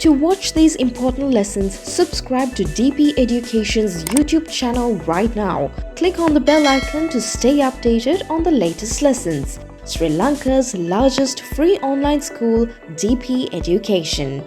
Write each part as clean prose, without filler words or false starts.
To watch these important lessons, subscribe to DP Education's YouTube channel right now. Click on the bell icon to stay updated on the latest lessons. Sri Lanka's largest free online school, DP Education.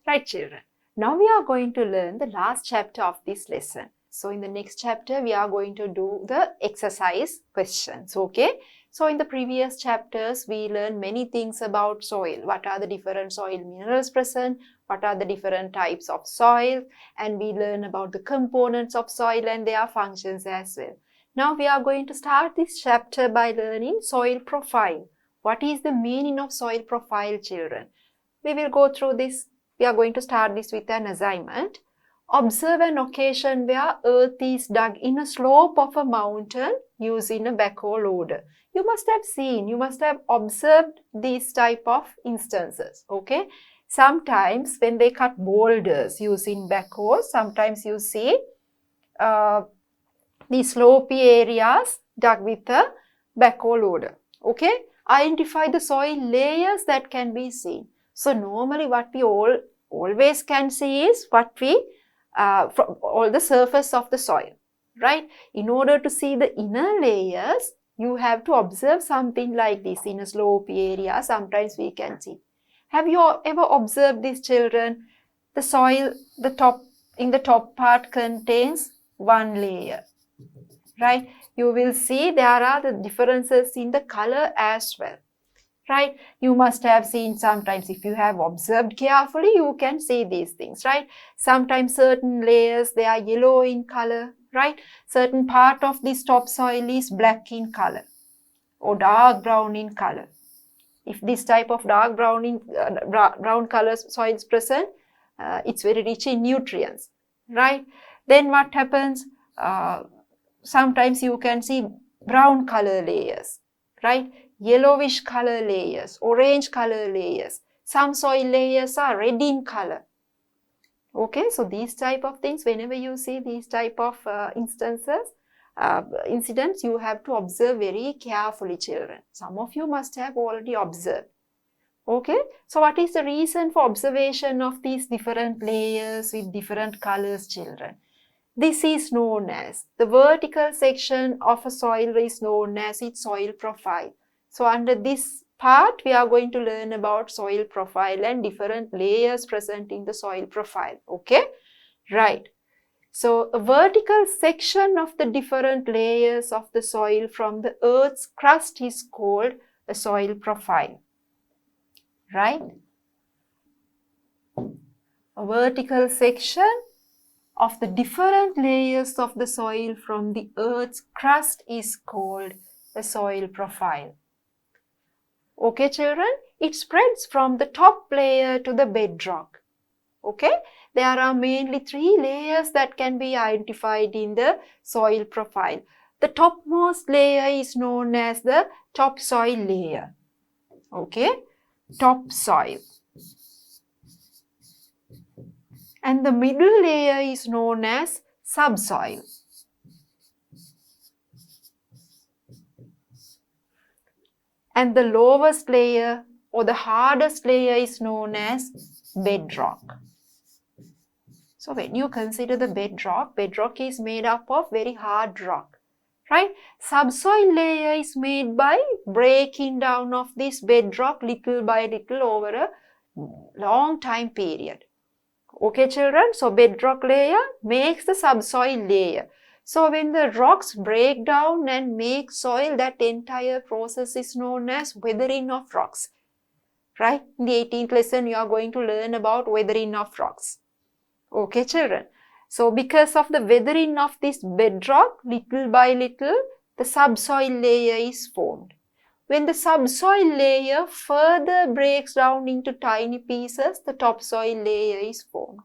Right, children. Now we are going to learn the last chapter of this lesson. So in the next chapter, we are going to do the exercise questions, okay? So in the previous chapters, we learned many things about soil. What are the different soil minerals present? What are the different types of soil? And we learn about the components of soil and their functions as well. Now we are going to start this chapter by learning soil profile. What is the meaning of soil profile, children? We will go through this. We are going to start this with an assignment. Observe an occasion where earth is dug in a slope of a mountain using a backhoe loader. You must have seen, you must have observed these type of instances, okay? Sometimes when they cut boulders using backhoes, sometimes you see the slopy areas dug with a backhoe loader, okay? Identify the soil layers that can be seen. So normally what we always can see is what we from all the surface of the soil, right? In order to see the inner layers, you have to observe something like this. In a slopey area, sometimes we can see. Have you ever observed this, children? The soil, in the top part contains one layer, right? You will see there are the differences in the color as well. Right? You must have seen sometimes, if you have observed carefully, you can see these things, right? Sometimes certain layers, they are yellow in color, right? Certain part of this topsoil is black in color or dark brown in color. If this type of dark brown color soil is present, it's very rich in nutrients, right? Then what happens? Sometimes you can see brown color layers, right? Yellowish color layers, orange color layers. Some soil layers are red in color. Okay, so these type of things, whenever you see these type of incidents, you have to observe very carefully, children. Some of you must have already observed. Okay, so what is the reason for observation of these different layers with different colors, children? This is known as, the vertical section of a soil is known as its soil profile. So under this part, we are going to learn about soil profile and different layers present in the soil profile. Okay, right. So a vertical section of the different layers of the soil from the earth's crust is called a soil profile. Right? A vertical section of the different layers of the soil from the earth's crust is called a soil profile. Okay, children, it spreads from the top layer to the bedrock. Okay, there are mainly 3 layers that can be identified in the soil profile. The topmost layer is known as the topsoil layer. Okay, topsoil. And the middle layer is known as subsoil. And the lowest layer or the hardest layer is known as bedrock. So when you consider the bedrock is made up of very hard rock, right? Subsoil layer is made by breaking down of this bedrock little by little over a long time period. Okay, children, so bedrock layer makes the subsoil layer. So when the rocks break down and make soil, that entire process is known as weathering of rocks. Right? In the 18th lesson, you are going to learn about weathering of rocks. Okay, children. So because of the weathering of this bedrock, little by little, the subsoil layer is formed. When the subsoil layer further breaks down into tiny pieces, the topsoil layer is formed.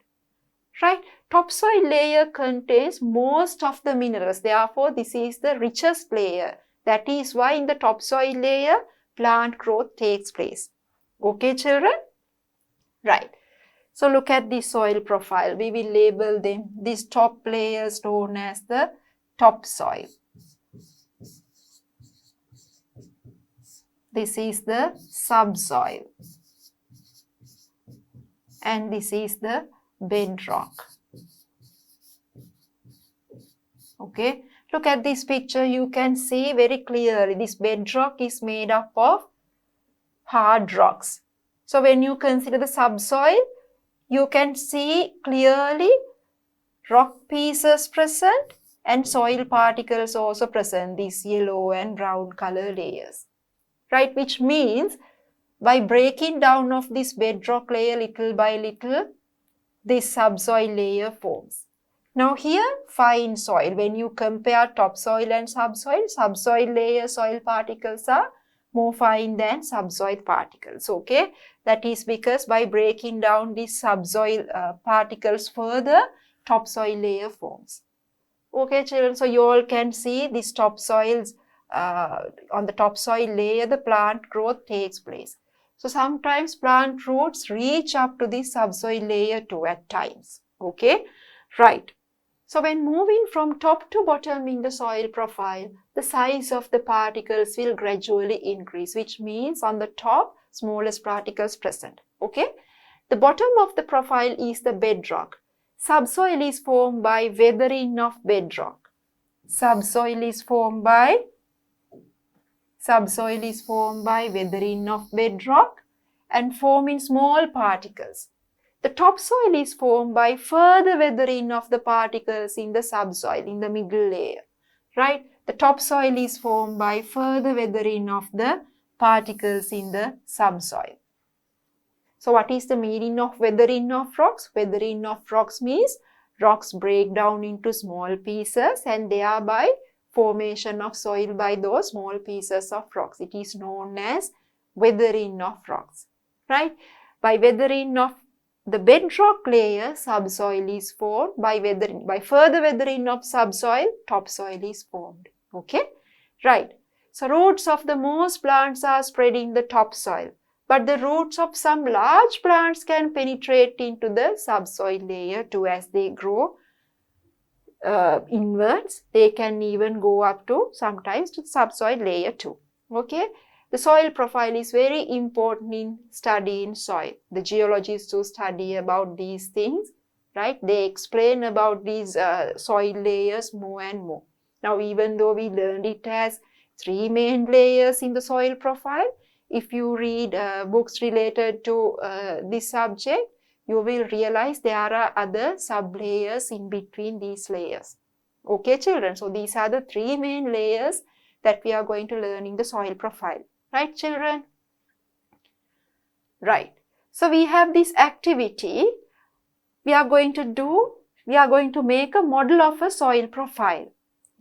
Right? Topsoil layer contains most of the minerals. Therefore, this is the richest layer. That is why in the topsoil layer, plant growth takes place. Okay, children? Right. So look at the soil profile. We will label them. These top layers known as the topsoil. This is the subsoil. and this is the bedrock. Okay, look at this picture. You can see very clearly this bedrock is made up of hard rocks. So when you consider the subsoil, you can see clearly rock pieces present and soil particles also present, these yellow and brown color layers, right? Which means by breaking down of this bedrock layer little by little, this subsoil layer forms. Now here, fine soil. When you compare topsoil and subsoil layer soil particles are more fine than subsoil particles. Okay, that is because by breaking down these subsoil particles further, topsoil layer forms. Okay, children, so you all can see these topsoils, on the topsoil layer, the plant growth takes place. So sometimes plant roots reach up to the subsoil layer too at times. Okay, right. So when moving from top to bottom in the soil profile, the size of the particles will gradually increase, which means on the top, smallest particles present. Okay, the bottom of the profile is the bedrock. Subsoil is formed by weathering of bedrock. Subsoil is formed by weathering of bedrock and forming small particles. The topsoil is formed by further weathering of the particles in the subsoil, in the middle layer, right? The topsoil is formed by further weathering of the particles in the subsoil. So what is the meaning of weathering of rocks? Weathering of rocks means rocks break down into small pieces and thereby formation of soil by those small pieces of rocks. It is known as weathering of rocks, right? By weathering of the bedrock layer, subsoil is formed. By further weathering of subsoil, topsoil is formed. Okay, right. So roots of the most plants are spread in the topsoil, but the roots of some large plants can penetrate into the subsoil layer too as they grow inwards. They can even go up to sometimes to subsoil layer too. Okay. The soil profile is very important in studying soil. The geologists who study about these things, right? They explain about these soil layers more and more. Now, even though we learned it as 3 main layers in the soil profile, if you read books related to this subject, you will realize there are other sub-layers in between these layers. Okay, children? So, these are the 3 main layers that we are going to learn in the soil profile. Right, children? Right. So we have this activity. We are going to make a model of a soil profile.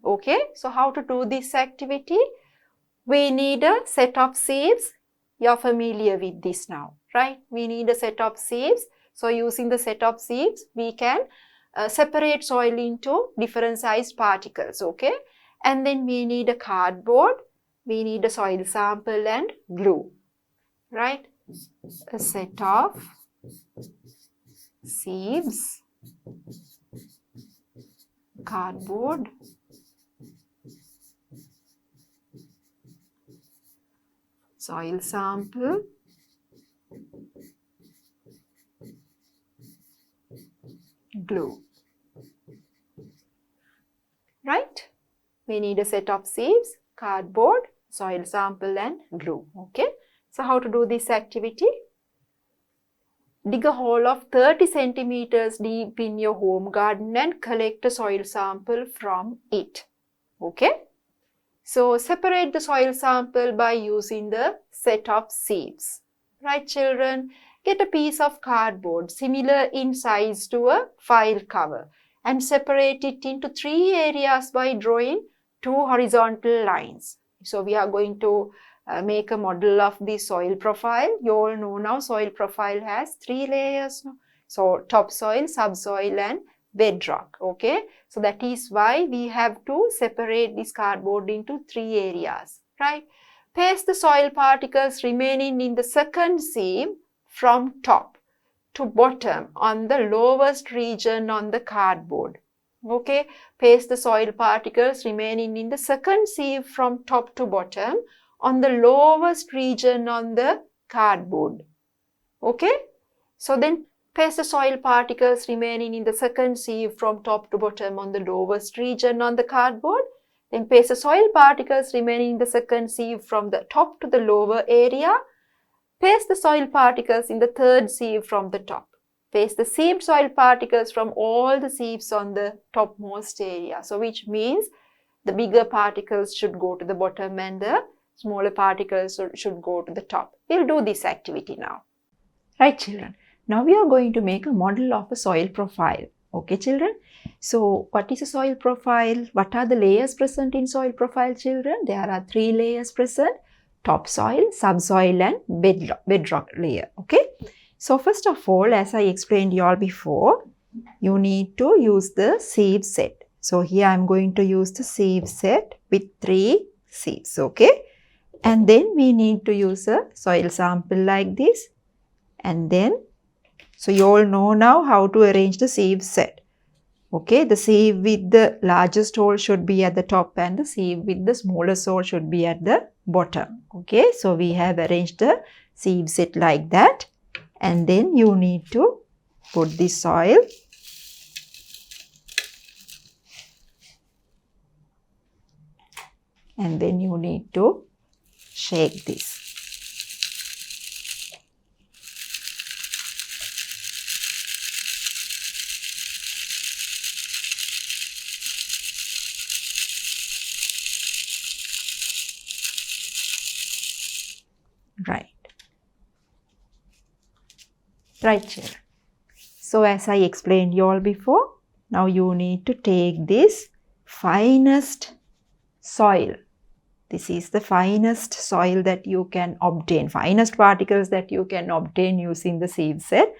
Okay. So how to do this activity? We need a set of sieves. You're familiar with this now, right? We need a set of sieves. So using the set of sieves, we can separate soil into different sized particles. Okay. And then we need a cardboard. We need a soil sample and glue, right? A set of sieves, cardboard, soil sample, glue, right? We need a set of sieves, cardboard, soil sample and glue. Okay. So how to do this activity? Dig a hole of 30 centimeters deep in your home garden and collect a soil sample from it. Okay. So separate the soil sample by using the set of sieves. Right, children? Get a piece of cardboard similar in size to a file cover and separate it into 3 areas by drawing 2 horizontal lines. So we are going to make a model of the soil profile. You all know now soil profile has 3 layers. So topsoil, subsoil and bedrock. Okay. So that is why we have to separate this cardboard into 3 areas. Right. Place the soil particles remaining in the second sieve from top to bottom on the lowest region on the cardboard. Okay, paste the soil particles remaining in the second sieve from top to bottom on the lowest region on the cardboard. Okay, so then Paste the soil particles remaining in the second sieve from top to bottom on the lowest region on the cardboard. Then paste the soil particles remaining in the second sieve from the top to the lower area. Paste the soil particles in the third sieve from the top. Paste the sieved soil particles from all the sieves on the topmost area. So which means the bigger particles should go to the bottom and the smaller particles should go to the top. We'll do this activity now. Right, children. Now we are going to make a model of a soil profile. Okay, children. So what is a soil profile? What are the layers present in soil profile, children? There are 3 layers present: topsoil, subsoil and bedrock layer. Okay. So first of all, as I explained you all before, you need to use the sieve set. So here I am going to use the sieve set with 3 sieves. Okay. And then we need to use a soil sample like this. And then, so you all know now how to arrange the sieve set. Okay, the sieve with the largest hole should be at the top and the sieve with the smallest hole should be at the bottom. Okay, so we have arranged the sieve set like that. And then you need to put the soil. And then you need to shake this. Right, children. So as I explained you all before, now you need to take this finest soil. This is the finest soil that you can obtain, finest particles that you can obtain using the sieve set.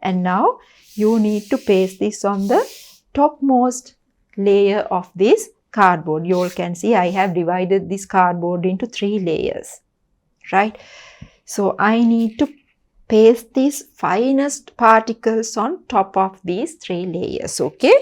And now you need to paste this on the topmost layer of this cardboard. You all can see I have divided this cardboard into 3 layers, right? So I need to paste these finest particles on top of these 3 layers, okay?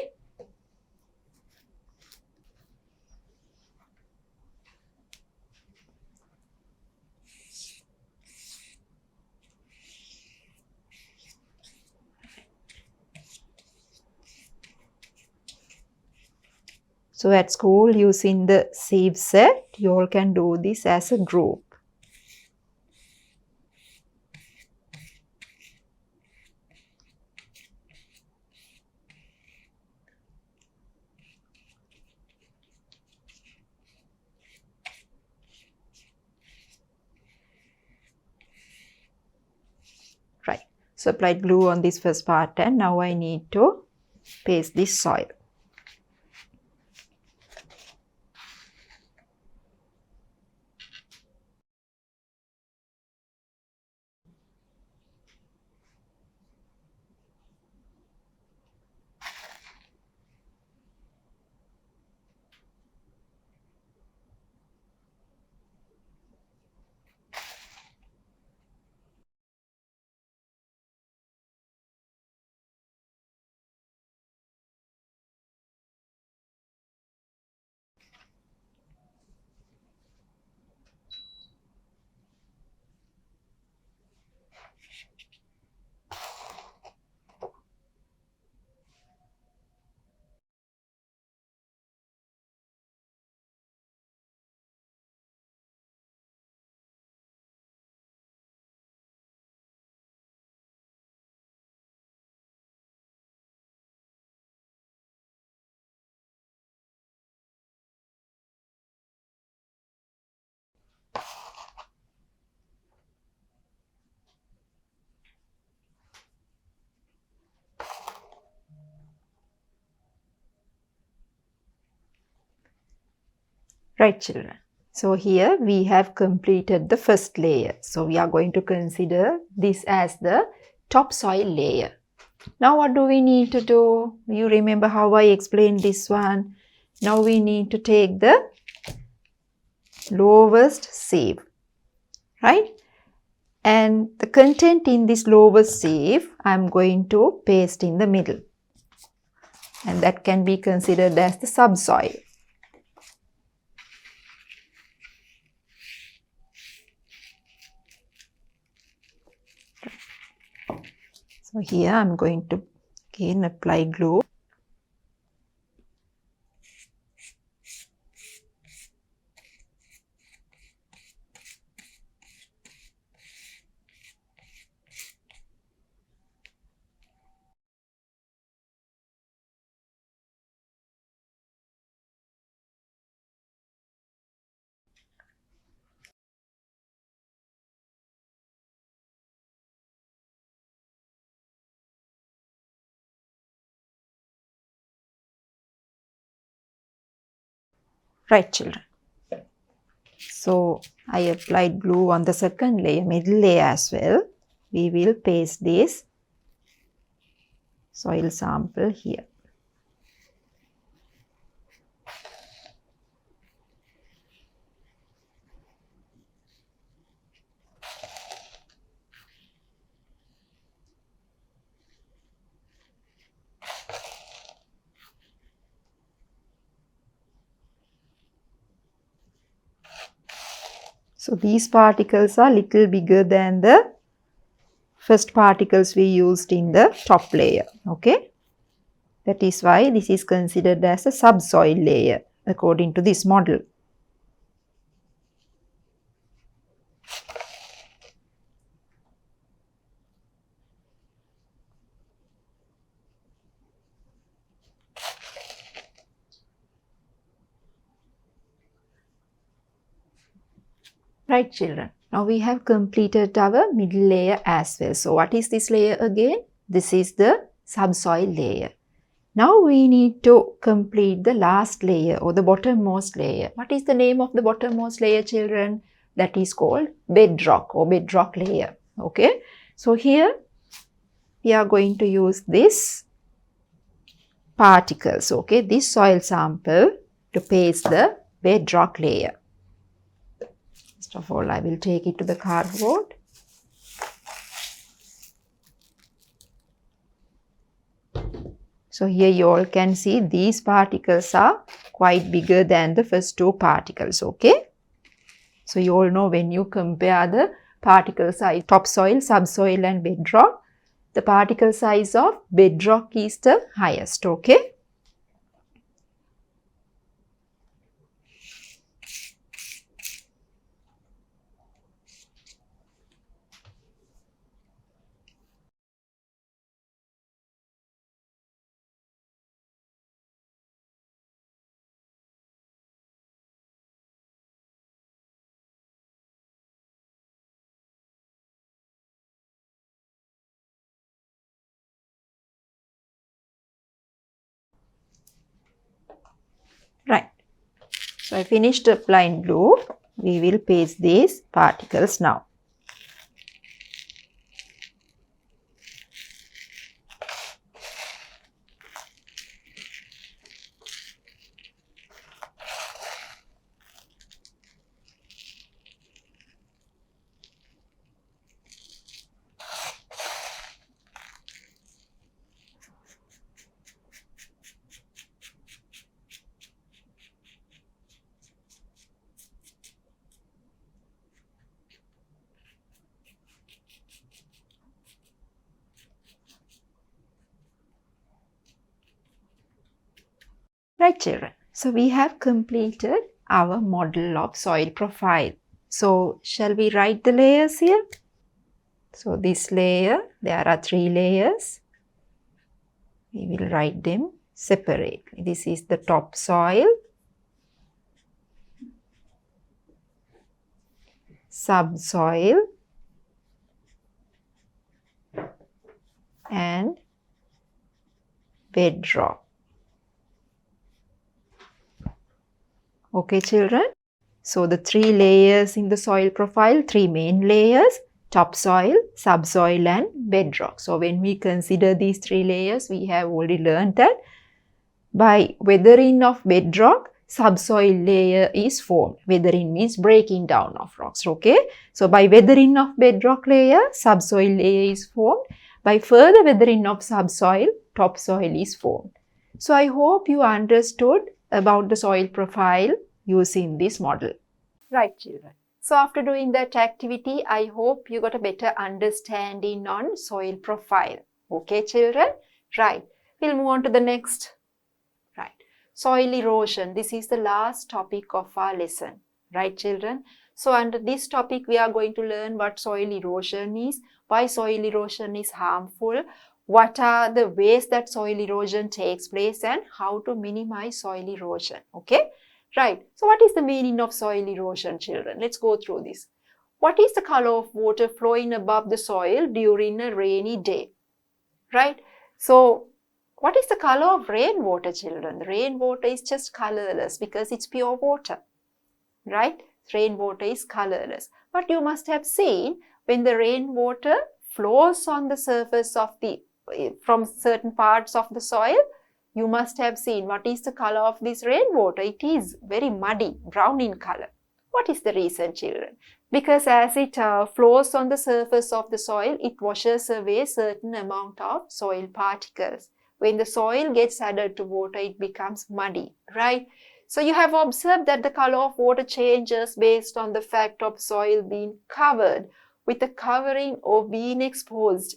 So at school, using the sieve set, you all can do this as a group. Right. So applied glue on this first part and now I need to paste this soil. Right, children. So here we have completed the first layer. So we are going to consider this as the topsoil layer. Now what do we need to do? You remember how I explained this one. Now we need to take the lowest sieve, right? And the content in this lowest sieve, I am going to paste in the middle. And that can be considered as the subsoil. So here I'm going to again apply glue. Right, children. So I applied glue on the second layer, middle layer as well. We will paste this soil sample here. So these particles are little bigger than the first particles we used in the top layer. Okay. That is why this is considered as a subsoil layer according to this model. Right, children. Now we have completed our middle layer as well. So what is this layer again? This is the subsoil layer. Now we need to complete the last layer or the bottommost layer. What is the name of the bottommost layer, children? That is called bedrock or bedrock layer. Okay. So here we are going to use this particles, okay, this soil sample to paste the bedrock layer. First of all, I will take it to the cardboard. So here you all can see these particles are quite bigger than the first two particles, okay. So you all know when you compare the particle size, topsoil, subsoil and bedrock, the particle size of bedrock is the highest, okay. Right. So I finished applying glue. We will paste these particles now. Right, children. So we have completed our model of soil profile. So shall we write the layers here? So this layer, there are 3 layers. We will write them separately. This is the topsoil, subsoil and bedrock. Okay, children. So the 3 layers in the soil profile, 3 main layers, topsoil, subsoil and bedrock. So when we consider these 3 layers, we have already learned that by weathering of bedrock, subsoil layer is formed. Weathering means breaking down of rocks, okay? So by weathering of bedrock layer, subsoil layer is formed. By further weathering of subsoil, topsoil is formed. So I hope you understood about the soil profile using this model. Right, children. So after doing that activity, I hope you got a better understanding on soil profile. Okay, children? Right. We'll move on to the next. Right. Soil erosion. This is the last topic of our lesson. Right, children? So under this topic, we are going to learn what soil erosion is, why soil erosion is harmful, what are the ways that soil erosion takes place, and how to minimize soil erosion. Okay? Right. So what is the meaning of soil erosion, children? Let's go through this. What is the color of water flowing above the soil during a rainy day? Right? So what is the color of rainwater, children? The rainwater is just colorless because it's pure water. Right? Rainwater is colorless. But you must have seen when the rainwater flows on the surface of from certain parts of the soil, you must have seen what is the color of this rainwater. It is very muddy, brown in color. What is the reason, children? Because as it flows on the surface of the soil, it washes away certain amount of soil particles. When the soil gets added to water, it becomes muddy, right? So you have observed that the color of water changes based on the fact of soil being covered with a covering or being exposed,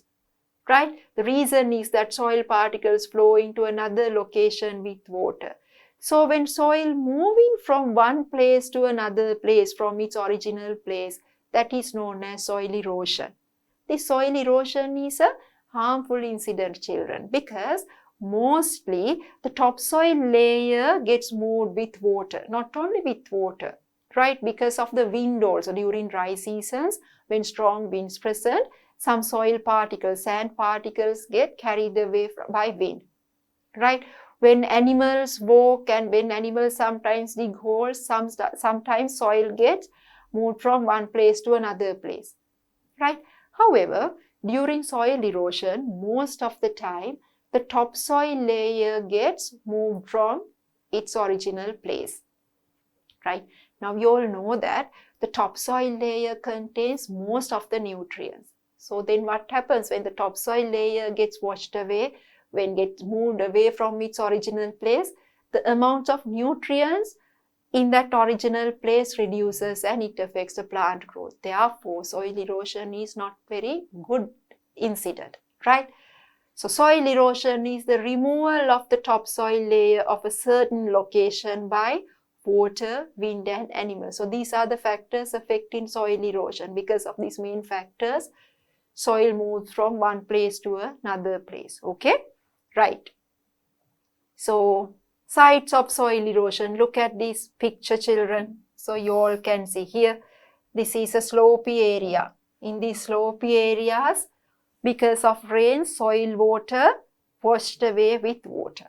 right? The reason is that soil particles flow into another location with water. So when soil moving from one place to another place from its original place, that is known as soil erosion. This soil erosion is a harmful incident, children, because mostly the topsoil layer gets moved with water, not only with water, right? Because of the wind also during dry seasons, when strong winds present, some soil particles, sand particles get carried away by wind, right? When animals walk and when animals sometimes dig holes, sometimes soil gets moved from one place to another place, right? However, during soil erosion, most of the time, the topsoil layer gets moved from its original place, right? Now, you all know that the topsoil layer contains most of the nutrients. So then what happens when the topsoil layer gets washed away, when it gets moved away from its original place, the amount of nutrients in that original place reduces and it affects the plant growth. Therefore, soil erosion is not very good incident, right? So soil erosion is the removal of the topsoil layer of a certain location by water, wind and animals. So these are the factors affecting soil erosion. Because of these main factors, soil moves from one place to another place. Okay? Right. So sites of soil erosion. Look at this picture, children. So you all can see here. This is a slopey area. In these slopey areas, because of rain, soil water washed away with water.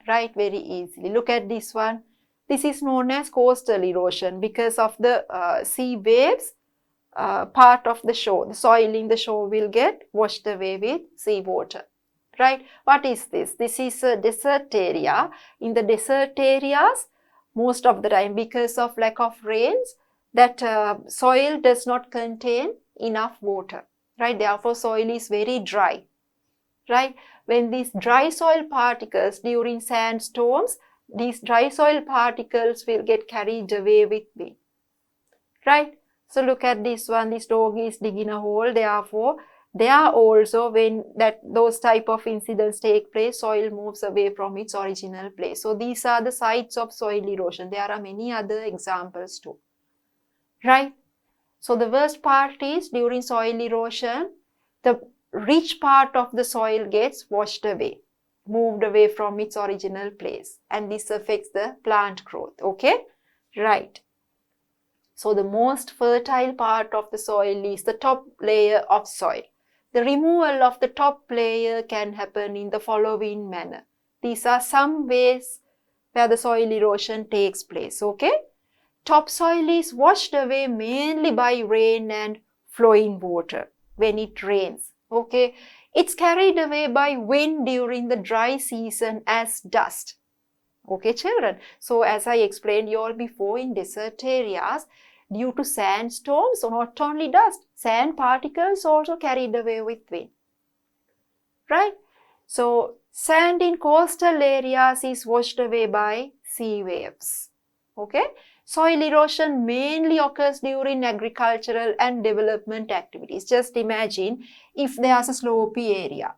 Right? Very easily. Look at this one. This is known as coastal erosion because of the sea waves. Part of the shore, the soil in the shore will get washed away with sea water. Right? What is this? This is a desert area. In the desert areas, most of the time, because of lack of rains, that soil does not contain enough water. Right? Therefore, soil is very dry. Right? When these dry soil particles during sandstorms, these dry soil particles will get carried away with wind. Right? So look at this one. This dog is digging a hole. Therefore, there also, when those type of incidents take place, soil moves away from its original place. So these are the sites of soil erosion. There are many other examples too. Right? So the worst part is during soil erosion, the rich part of the soil gets washed away, moved away from its original place. And this affects the plant growth. Okay? Right. So the most fertile part of the soil is the top layer of soil. The removal of the top layer can happen in the following manner. These are some ways where the soil erosion takes place, okay? Topsoil is washed away mainly by rain and flowing water when it rains, okay? It's carried away by wind during the dry season as dust. Okay, children? So as I explained you all before, in desert areas, due to sandstorms, so not only dust, sand particles also carried away with wind. Right? So sand in coastal areas is washed away by sea waves. Okay? Soil erosion mainly occurs during agricultural and development activities. Just imagine if there's a slopey area.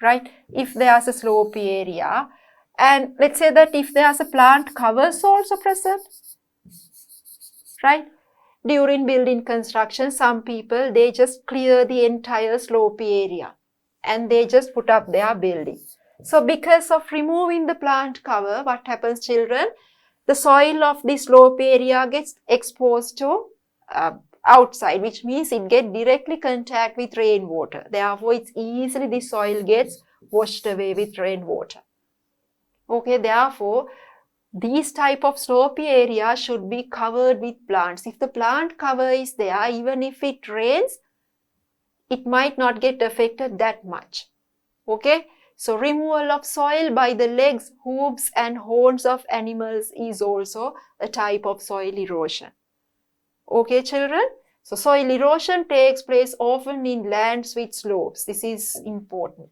right? If there's a slopey area, and let's say that if there's a plant covers also present, right? During building construction, some people, they just clear the entire slopey area and they just put up their building. So because of removing the plant cover, what happens, children? The soil of the slope area gets exposed to outside, which means it gets directly contact with rainwater. Therefore, it's easily the soil gets washed away with rainwater. Okay, therefore, these type of slopey areas should be covered with plants. If the plant cover is there, even if it rains, it might not get affected that much. Okay, so removal of soil by the legs, hooves and horns of animals is also a type of soil erosion. Okay, children? So soil erosion takes place often in lands with slopes. This is important.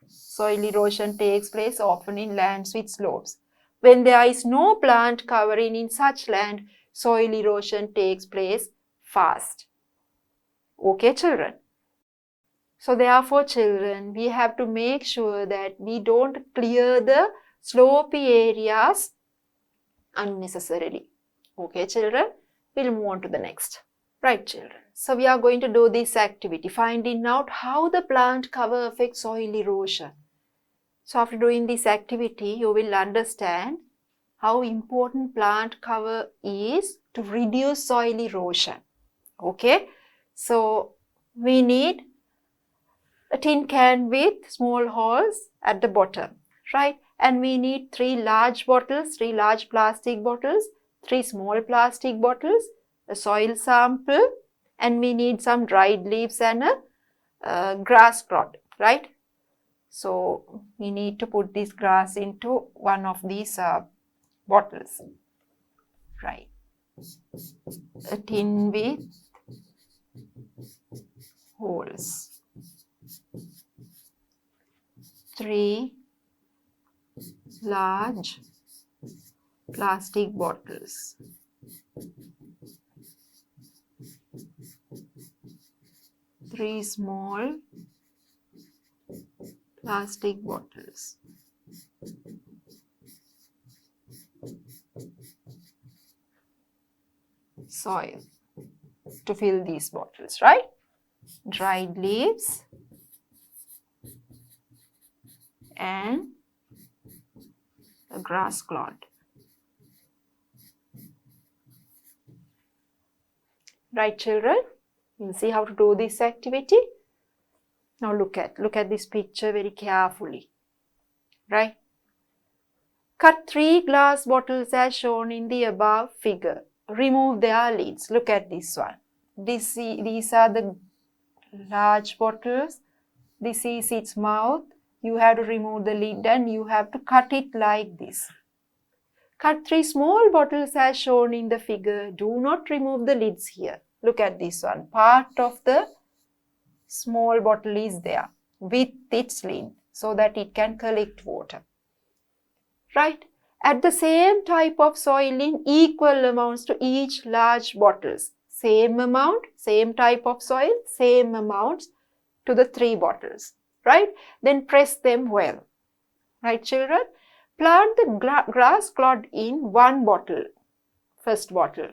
Soil erosion takes place often in lands with slopes. When there is no plant covering in such land, soil erosion takes place fast. Okay, children? So therefore, children, we have to make sure that we don't clear the slopey areas unnecessarily. Okay, children? We'll move on to the next. Right, children. So we are going to do this activity, finding out how the plant cover affects soil erosion. So after doing this activity, you will understand how important plant cover is to reduce soil erosion. Okay? So we need a tin can with small holes at the bottom, right? And we need 3 large bottles, 3 large plastic bottles, 3 small plastic bottles, a soil sample, and we need some dried leaves and a grass clod, right? So we need to put this grass into one of these bottles, right? A tin with holes. 3 large plastic bottles. 3 small plastic bottles. Soil to fill these bottles, right? Dried leaves and a grass clod. Right, children? You'll see how to do this activity. Now look at this picture very carefully. Right? Cut 3 glass bottles as shown in the above figure. Remove their lids. Look at this one. These are the large bottles. This is its mouth. You have to remove the lid and you have to cut it like this. Cut 3 small bottles as shown in the figure. Do not remove the lids here. Look at this one. Part of the small bottle is there with its lid so that it can collect water. Right? Add the same type of soil in equal amounts to each large bottles. Same amount, same type of soil, same amounts to the 3 bottles. Right? Then press them well. Right, children? Plant the grass clod in one bottle, first bottle,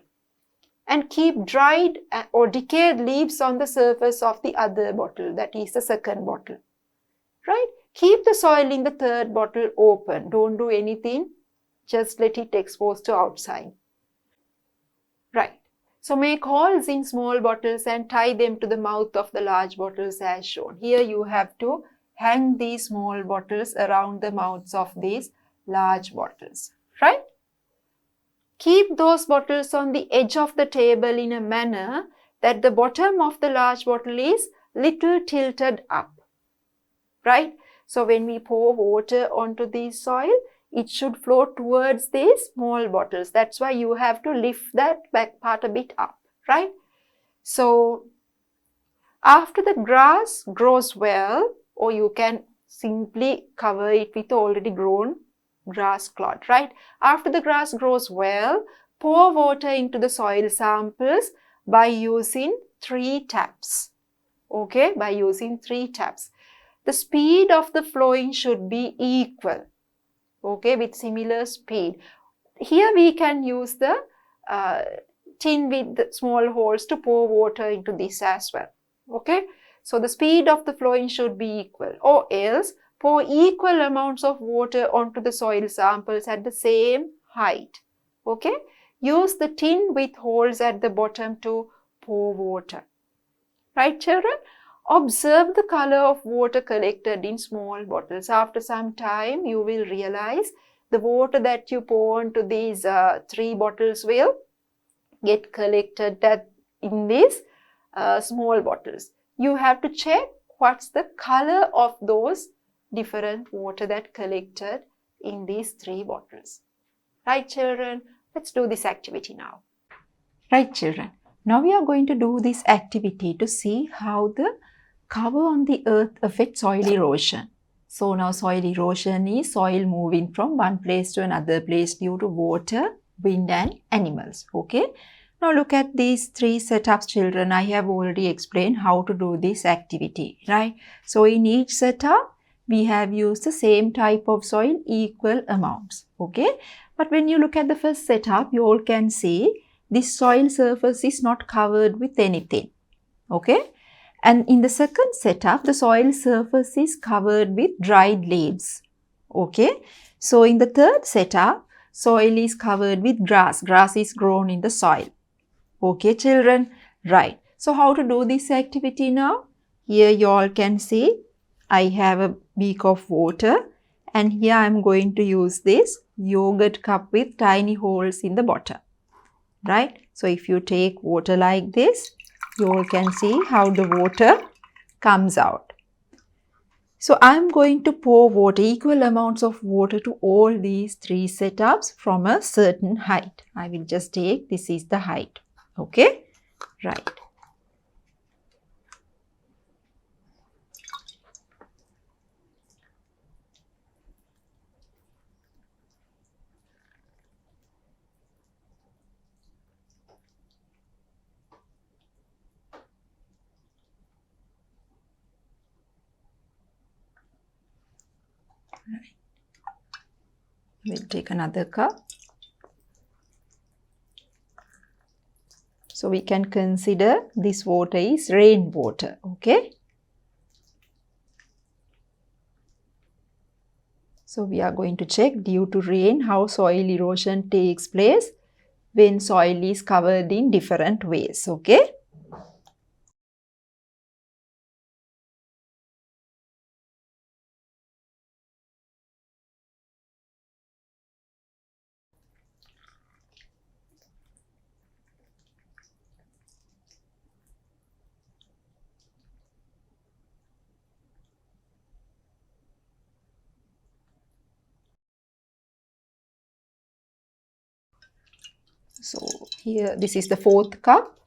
and keep dried or decayed leaves on the surface of the other bottle, that is the second bottle. Right? Keep the soil in the third bottle open. Don't do anything. Just let it expose to outside. Right. So make holes in small bottles and tie them to the mouth of the large bottles as shown. Here you have to hang these small bottles around the mouths of these large bottles. Right? Keep those bottles on the edge of the table in a manner that the bottom of the large bottle is little tilted up. Right? So when we pour water onto the soil, it should flow towards these small bottles. That's why you have to lift that back part a bit up. Right? So after the grass grows well, or you can simply cover it with already grown grass clod, right? After the grass grows well, pour water into the soil samples by using 3 taps. Okay, by using 3 taps. the speed of the flowing should be equal, okay, with similar speed. Here we can use the tin with the small holes to pour water into this as well, okay. So the speed of the flowing should be equal, or else pour equal amounts of water onto the soil samples at the same height, okay. Use the tin with holes at the bottom to pour water. Right, children? Observe the color of water collected in small bottles. After some time, you will realize the water that you pour into these 3 bottles will get collected in these small bottles. You have to check what's the color of those different water that collected in these 3 bottles. Right, children? Let's do this activity now. Right, children. Now we are going to do this activity to see how the cover on the earth affects soil erosion. So now soil erosion is soil moving from one place to another place due to water, wind and animals. Okay. Now look at these 3 setups, children. I have already explained how to do this activity, right? So in each setup, we have used the same type of soil, equal amounts. Okay. But when you look at the first setup, you all can see this soil surface is not covered with anything. Okay. And in the second setup, the soil surface is covered with dried leaves. Okay. So in the third setup, soil is covered with grass. Grass is grown in the soil. Okay, children. Right. So how to do this activity now? Here you all can see I have a beak of water, and here I am going to use this yogurt cup with tiny holes in the bottom. Right. So if you take water like this, you all can see how the water comes out. So I'm going to pour water, equal amounts of water to all these 3 setups from a certain height. I will just take, this is the height. Okay, right. We'll take another cup. So we can consider this water is rainwater, okay? So we are going to check due to rain how soil erosion takes place when soil is covered in different ways, okay? So here, this is the 4th cup.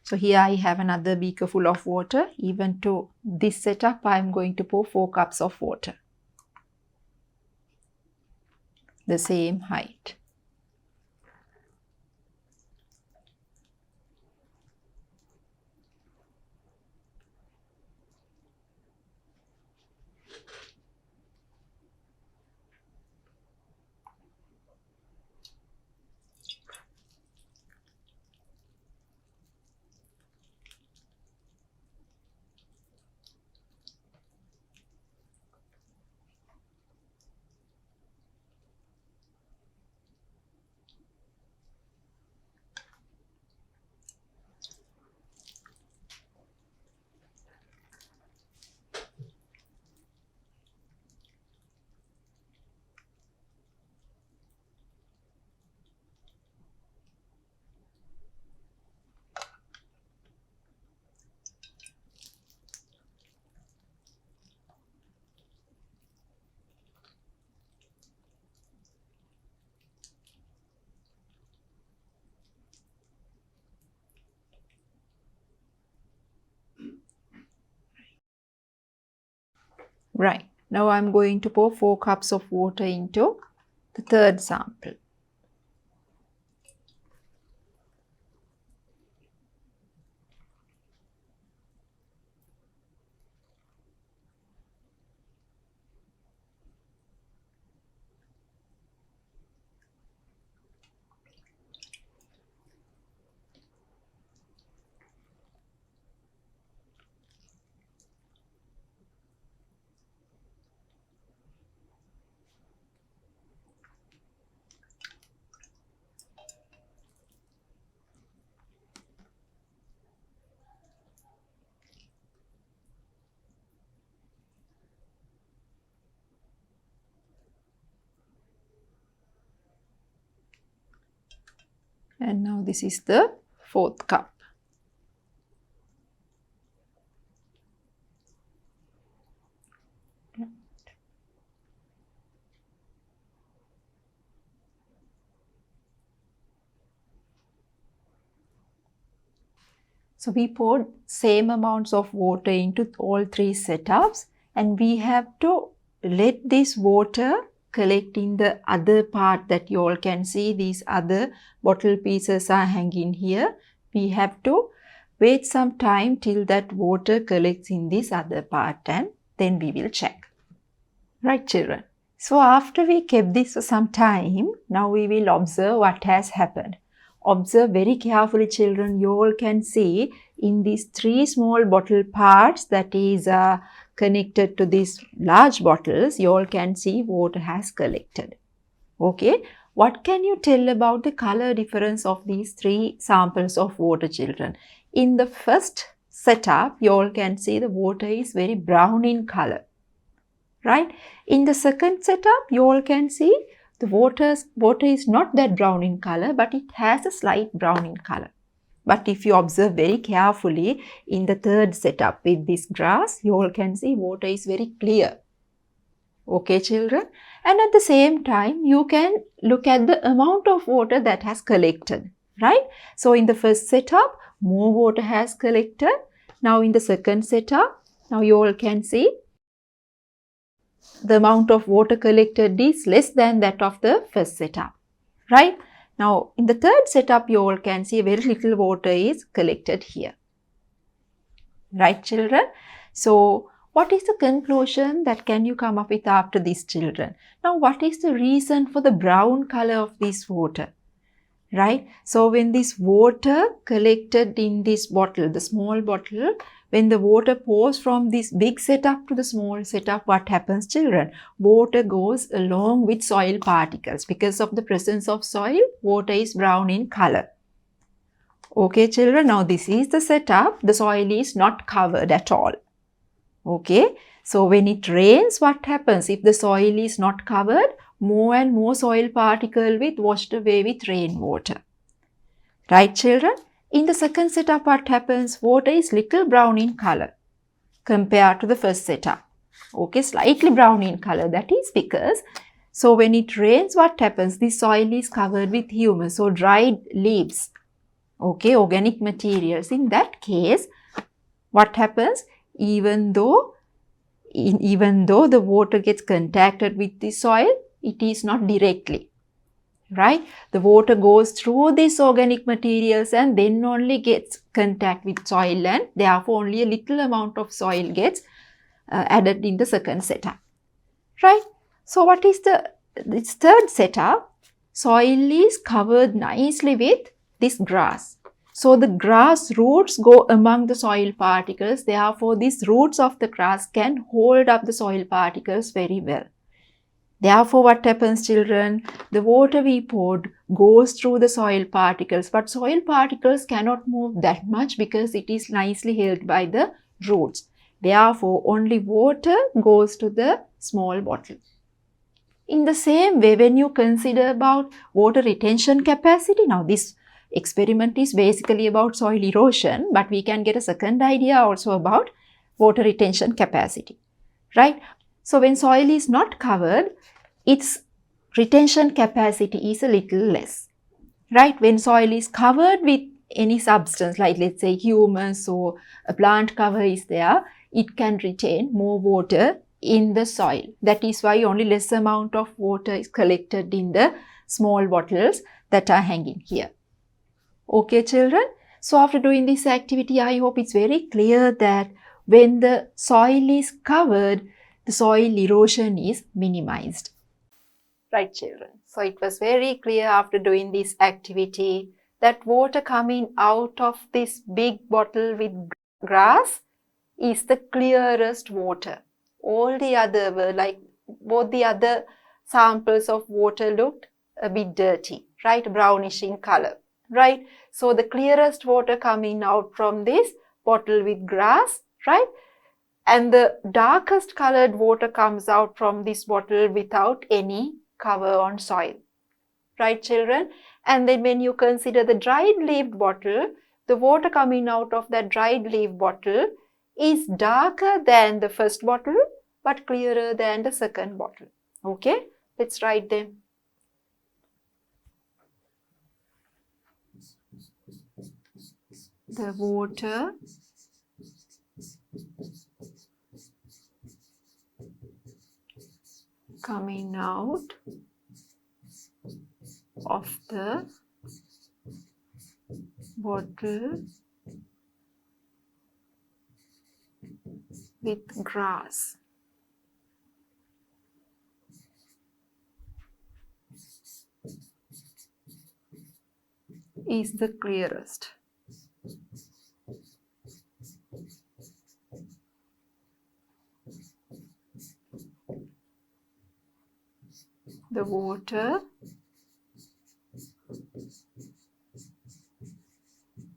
So here I have another beaker full of water. Even to this setup, I am going to pour 4 cups of water. The same height. Right. Now I'm going to pour 4 cups of water into the third sample. And now this is the 4th cup. So we poured same amounts of water into all 3 setups, and we have to let this water collect in the other part that you all can see. These other bottle pieces are hanging here. We have to wait some time till that water collects in this other part, and then we will check. Right, children? So after we kept this for some time, now we will observe what has happened. Observe very carefully, children. You all can see in these 3 small bottle parts that is connected to these large bottles, you all can see water has collected. Okay. What can you tell about the color difference of these 3 samples of water, children? In the first setup, you all can see the water is very brown in color. Right? In the second setup, you all can see the water is not that brown in color, but it has a slight brown in color. But if you observe very carefully in the third setup with this grass, you all can see water is very clear. Okay, children? And at the same time, you can look at the amount of water that has collected. Right? So in the first setup, more water has collected. Now in the second setup, now you all can see the amount of water collected is less than that of the first setup, right? Now, in the third setup, you all can see very little water is collected here. Right, children? So, what is the conclusion that can you come up with after this, children? Now, what is the reason for the brown color of this water? Right? So, when this water collected in this bottle, the small bottle, when the water pours from this big setup to the small setup, what happens, children? Water goes along with soil particles. Because of the presence of soil, water is brown in color. Okay, children, now this is the setup. The soil is not covered at all. Okay, so when it rains, what happens? If the soil is not covered, more and more soil particles will be washed away with rainwater. Right, children? In the second setup, what happens? Water is little brown in color compared to the first setup. Okay, slightly brown in color. That is because, so when it rains, what happens? The soil is covered with humus, so dried leaves. Okay, organic materials. In that case, what happens? Even though the water gets contacted with the soil, it is not directly. Right? The water goes through these organic materials and then only gets contact with soil, and therefore only a little amount of soil gets added in the second setup. Right? So what is this third setup? Soil is covered nicely with this grass. So the grass roots go among the soil particles. Therefore, these roots of the grass can hold up the soil particles very well. Therefore, what happens, children? The water we poured goes through the soil particles, but soil particles cannot move that much because it is nicely held by the roots. Therefore, only water goes to the small bottle. In the same way, when you consider about water retention capacity, now this experiment is basically about soil erosion, but we can get a second idea also about water retention capacity, right? So when soil is not covered, its retention capacity is a little less, right? When soil is covered with any substance, like let's say humus or a plant cover is there, it can retain more water in the soil. That is why only less amount of water is collected in the small bottles that are hanging here. Okay, children? So after doing this activity, I hope it's very clear that when the soil is covered, the soil erosion is minimized. Right, children. So it was very clear after doing this activity that water coming out of this big bottle with grass is the clearest water. All the other were like, both the other samples of water looked a bit dirty, right? Brownish in color, right? So the clearest water coming out from this bottle with grass, right? And the darkest colored water comes out from this bottle without any cover on soil. Right, children? And then when you consider the dried leaf bottle, the water coming out of that dried leaf bottle is darker than the first bottle but clearer than the second bottle. Okay, let's write them. The water coming out of the bottle with grass is the clearest. The water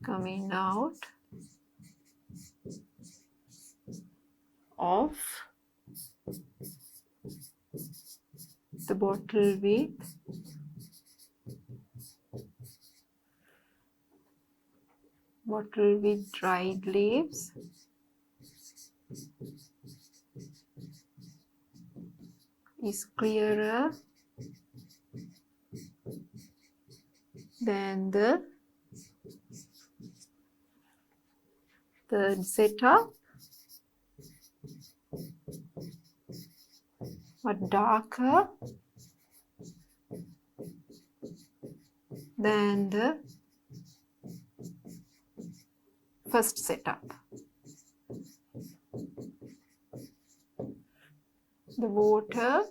coming out of the bottle with dried leaves is clearer than the third setup, but darker than the first setup. The water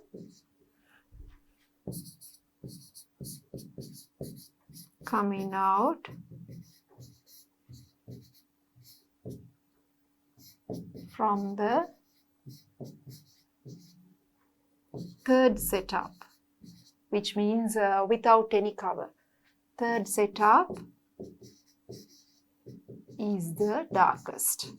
coming out from the third setup, which means without any cover. Third setup is the darkest.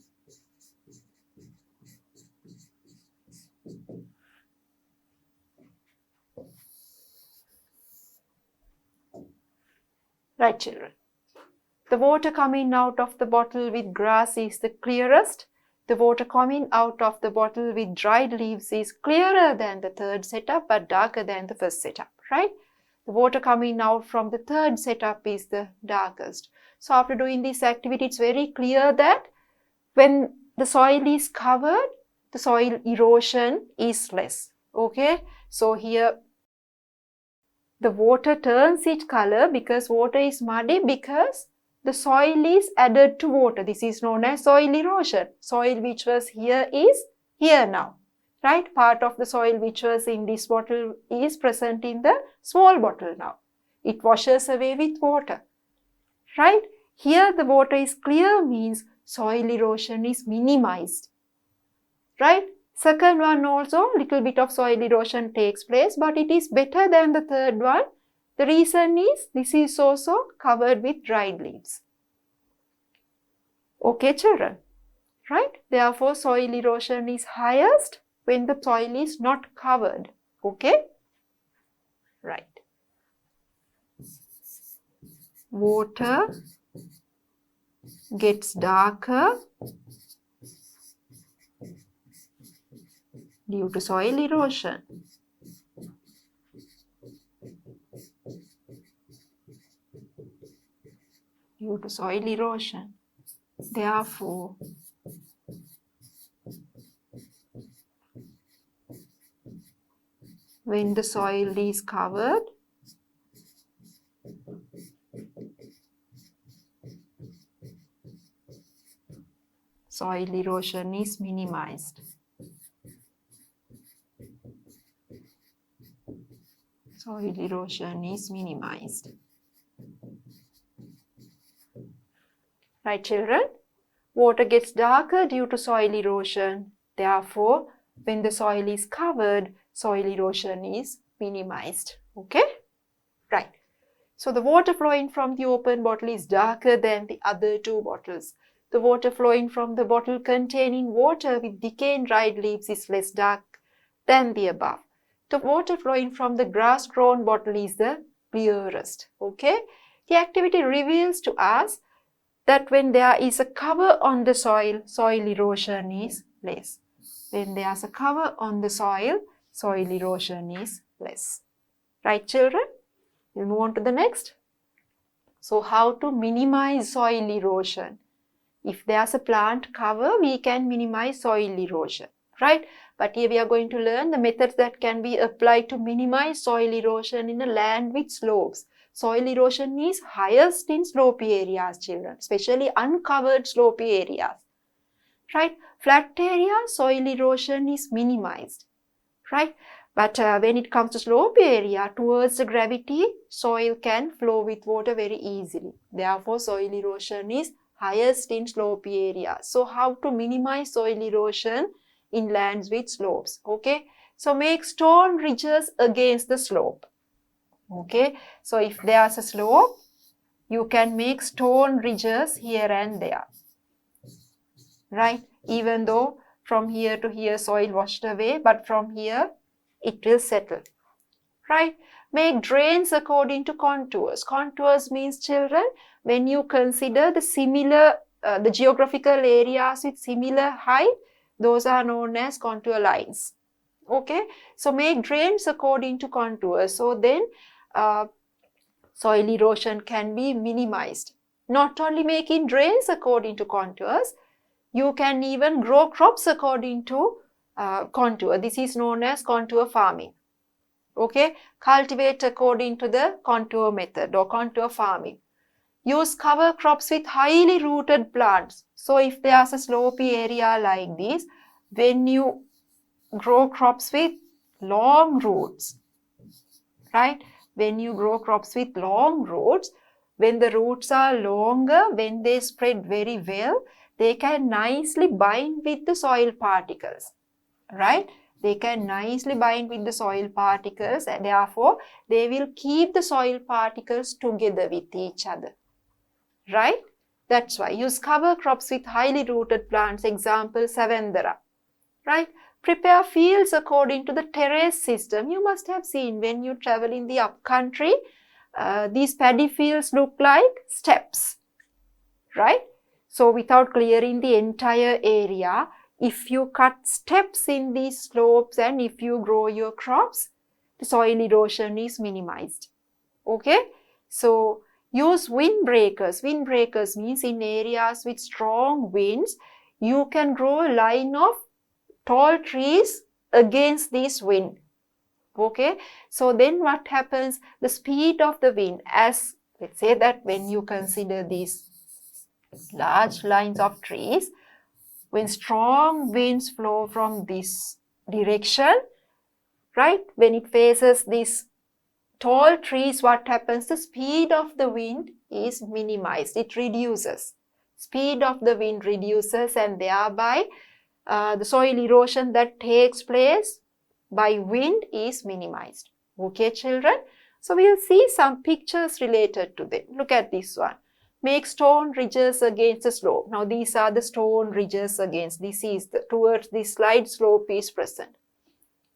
Right, children. The water coming out of the bottle with grass is the clearest. The water coming out of the bottle with dried leaves is clearer than the third setup but darker than the first setup, right? The water coming out from the third setup is the darkest. So after doing this activity, it's very clear that when the soil is covered, the soil erosion is less. Okay, so here the water turns its color because water is muddy because the soil is added to water. This is known as soil erosion. Soil which was here is here now, right? Part of the soil which was in this bottle is present in the small bottle now. It washes away with water, right? Here the water is clear means soil erosion is minimized, right? Second one also, little bit of soil erosion takes place, but it is better than the third one. The reason is this is also covered with dried leaves. Okay, children, right? Therefore, soil erosion is highest when the soil is not covered. Okay, right. Water gets darker due to soil erosion. Due to soil erosion. Therefore, when the soil is covered, soil erosion is minimized. Soil erosion is minimized. Right, children? Water gets darker due to soil erosion. Therefore, when the soil is covered, soil erosion is minimized. Okay? Right. So the water flowing from the open bottle is darker than the other two bottles. The water flowing from the bottle containing water with decaying dried leaves is less dark than the above. The water flowing from the grass-grown bottle is the clearest. Okay? The activity reveals to us that when there is a cover on the soil, soil erosion is less. When there is a cover on the soil, soil erosion is less. Right, children? We'll move on to the next. So, how to minimize soil erosion? If there's a plant cover, we can minimize soil erosion, right? But here we are going to learn the methods that can be applied to minimize soil erosion in a land with slopes. Soil erosion is highest in slopy areas, children, especially uncovered slopy areas, right? Flat area, soil erosion is minimized, right? But when it comes to slopy area, towards the gravity, soil can flow with water very easily. Therefore, soil erosion is highest in slopy areas. So, how to minimize soil erosion in lands with slopes? Okay, so make stone ridges against the slope. Okay, so if there's a slope, you can make stone ridges here and there, right? Even though from here to here soil washed away, but from here it will settle, right? Make drains according to contours. Contours means, children, when you consider the similar, the geographical areas with similar height, those are known as contour lines. Okay, so make drains according to contours. So then soil erosion can be minimized. Not only making drains according to contours, you can even grow crops according to contour. This is known as contour farming. Okay, cultivate according to the contour method or contour farming. Use cover crops with highly rooted plants. So if there's a slopy area like this, when you grow crops with long roots, right? When you grow crops with long roots, when the roots are longer, when they spread very well, they can nicely bind with the soil particles, right? They can nicely bind with the soil particles and therefore they will keep the soil particles together with each other, right? That's why use cover crops with highly rooted plants, example Savandara, right? Prepare fields according to the terrace system. You must have seen when you travel in the upcountry, these paddy fields look like steps, right? So without clearing the entire area, if you cut steps in these slopes and if you grow your crops, the soil erosion is minimized. Okay, so use windbreakers. Windbreakers means in areas with strong winds, you can grow a line of tall trees against this wind. Okay, so then what happens? The speed of the wind, as let's say that when you consider these large lines of trees, when strong winds flow from this direction, right? When it faces these tall trees, what happens? The speed of the wind is minimized. It reduces. Speed of the wind reduces and thereby the soil erosion that takes place by wind is minimized. Okay, children? So we'll see some pictures related to them. Look at this one. Make stone ridges against the slope. Now these are the stone ridges against. This is towards the slide slope is present,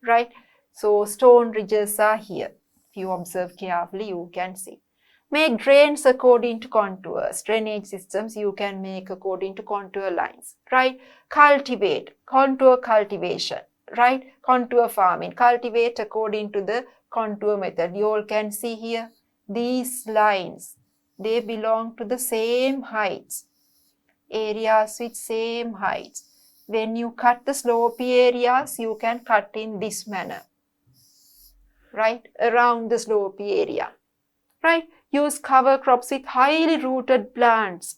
right? So stone ridges are here. If you observe carefully, you can see. Make drains according to contours. Drainage systems you can make according to contour lines, right? Cultivate, contour cultivation, right? Contour farming, cultivate according to the contour method. You all can see here, these lines, they belong to the same heights, areas with same heights. When you cut the slopey areas, you can cut in this manner, right, around the slopey area, right? Use cover crops with highly rooted plants.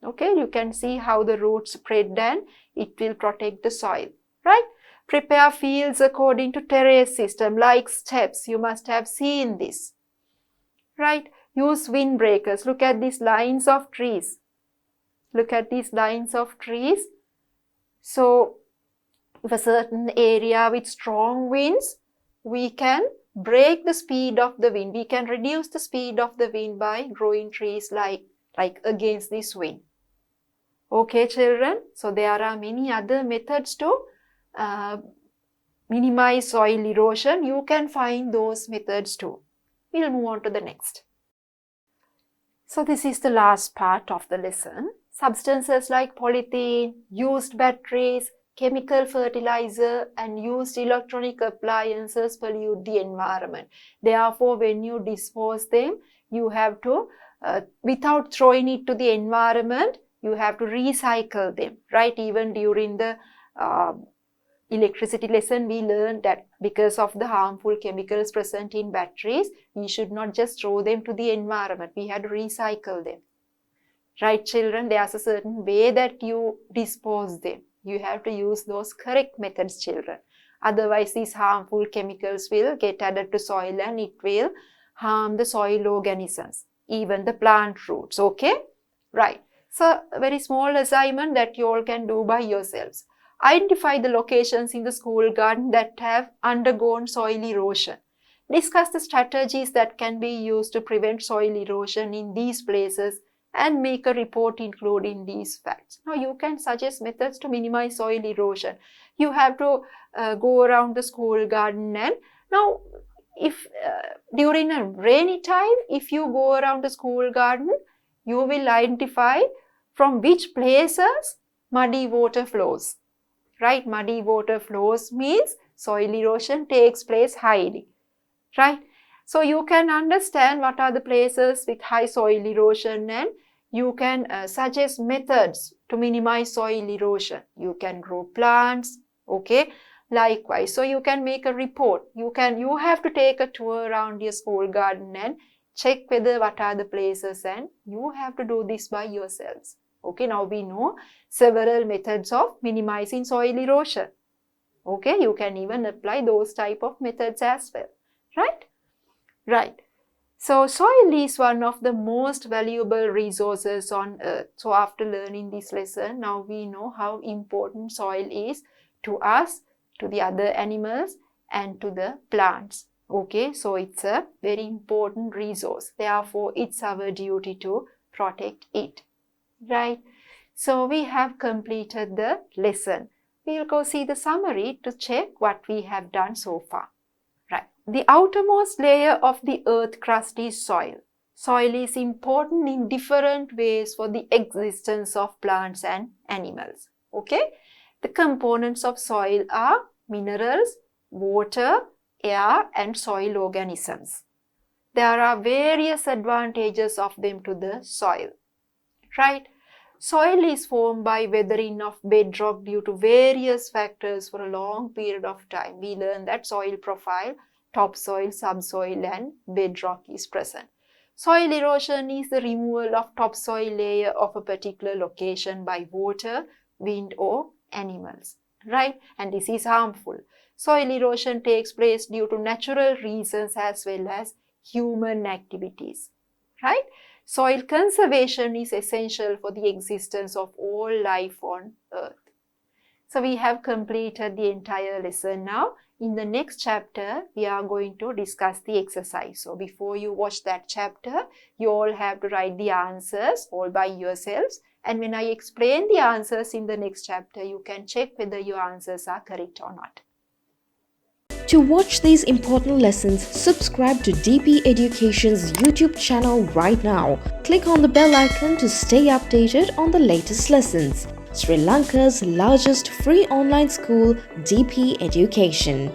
Okay, you can see how the roots spread and it will protect the soil, right? Prepare fields according to terrace system like steps. You must have seen this, right? Use windbreakers. Look at these lines of trees. Look at these lines of trees. So, if a certain area with strong winds, we can break the speed of the wind. We can reduce the speed of the wind by growing trees like against this wind. Okay, children. So, there are many other methods to minimize soil erosion. You can find those methods too. We'll move on to the next. So, this is the last part of the lesson. Substances like polythene, used batteries, chemical fertilizer and used electronic appliances pollute the environment. Therefore, when you dispose them, you have to, without throwing it to the environment, you have to recycle them, right? Even during the electricity lesson, we learned that because of the harmful chemicals present in batteries, we should not just throw them to the environment. We had to recycle them. Right, children? There's a certain way that you dispose them. You have to use those correct methods, children. Otherwise, these harmful chemicals will get added to soil and it will harm the soil organisms, even the plant roots. Okay? Right. So, a very small assignment that you all can do by yourselves. Identify the locations in the school garden that have undergone soil erosion. Discuss the strategies that can be used to prevent soil erosion in these places and make a report including these facts. Now, you can suggest methods to minimize soil erosion. You have to go around the school garden, and now if during a rainy time, if you go around the school garden, you will identify from which places muddy water flows, right? Muddy water flows means soil erosion takes place highly, right? So, you can understand what are the places with high soil erosion and you can suggest methods to minimize soil erosion. You can grow plants, okay? Likewise, so you can make a report. You have to take a tour around your school garden and check whether what are the places, and you have to do this by yourselves. Okay, now we know several methods of minimizing soil erosion. Okay, you can even apply those type of methods as well, right? Right. So, soil is one of the most valuable resources on earth. So, after learning this lesson, now we know how important soil is to us, to the other animals and to the plants. Okay, so it's a very important resource. Therefore, it's our duty to protect it. Right. So, we have completed the lesson. We'll go see the summary to check what we have done so far. Right. The outermost layer of the earth crust is soil. Soil is important in different ways for the existence of plants and animals. Okay. The components of soil are minerals, water, air and soil organisms. There are various advantages of them to the soil. Right. Soil is formed by weathering of bedrock due to various factors for a long period of time. We learned that soil profile, topsoil, subsoil and bedrock is present. Soil erosion is the removal of topsoil layer of a particular location by water, wind or animals, right? And this is harmful. Soil erosion takes place due to natural reasons as well as human activities, right? Soil conservation is essential for the existence of all life on earth. So we have completed the entire lesson now. In the next chapter, we are going to discuss the exercise. So before you watch that chapter, you all have to write the answers all by yourselves. And when I explain the answers in the next chapter, you can check whether your answers are correct or not. To watch these important lessons, subscribe to DP Education's YouTube channel right now. Click on the bell icon to stay updated on the latest lessons. Sri Lanka's largest free online school, DP Education.